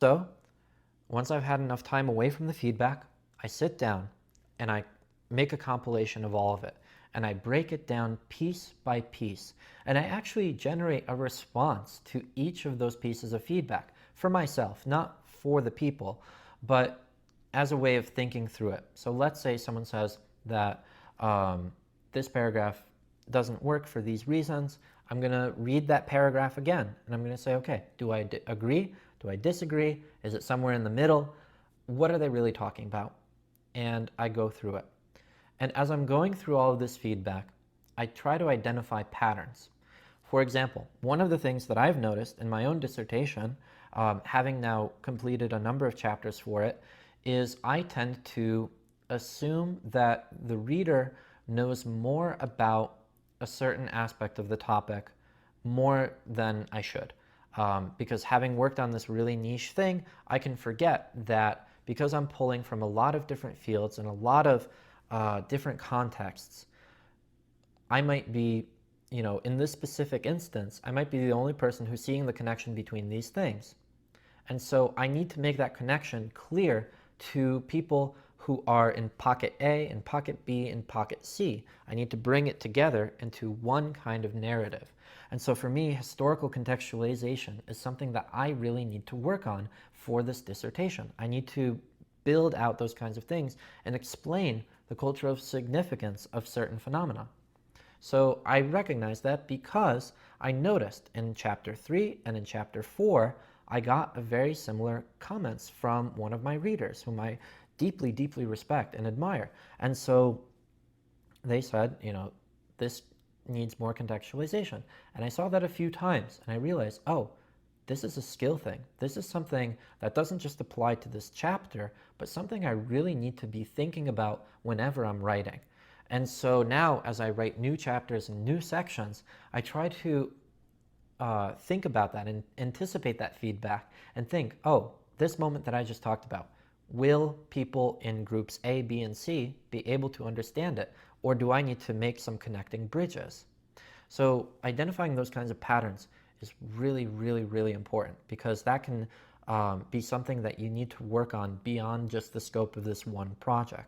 So once I've had enough time away from the feedback, I sit down and I make a compilation of all of it. And I break it down piece by piece. And I actually generate a response to each of those pieces of feedback for myself, not for the people, but as a way of thinking through it. So let's say someone says that this paragraph doesn't work for these reasons. I'm going to read that paragraph again, and I'm going to say, okay, do I agree? Do I disagree? Is it somewhere in the middle? What are they really talking about? And I go through it. And as I'm going through all of this feedback, I try to identify patterns. For example, one of the things that I've noticed in my own dissertation, having now completed a number of chapters for it, is I tend to assume that the reader knows more about a certain aspect of the topic more than I should. Because having worked on this really niche thing, I can forget that because I'm pulling from a lot of different fields and a lot of different contexts, I might be, in this specific instance, I might be the only person who's seeing the connection between these things. And so I need to make that connection clear to people who are in pocket A, in pocket B, in pocket C. I need to bring it together into one kind of narrative. And so for me, historical contextualization is something that I really need to work on for this dissertation. I need to build out those kinds of things and explain the cultural significance of certain phenomena. So I recognize that because I noticed in chapter 3 and in chapter 4, I got a very similar comments from one of my readers whom I deeply, deeply respect and admire. And so they said, this needs more contextualization. And I saw that a few times and I realized, oh, this is a skill thing. This is something that doesn't just apply to this chapter, but something I really need to be thinking about whenever I'm writing. And so now as I write new chapters and new sections, I try to think about that and anticipate that feedback and think, oh, this moment that I just talked about, will people in groups A, B, and C be able to understand it? Or do I need to make some connecting bridges? So identifying those kinds of patterns is really, really, really important because that can be something that you need to work on beyond just the scope of this one project.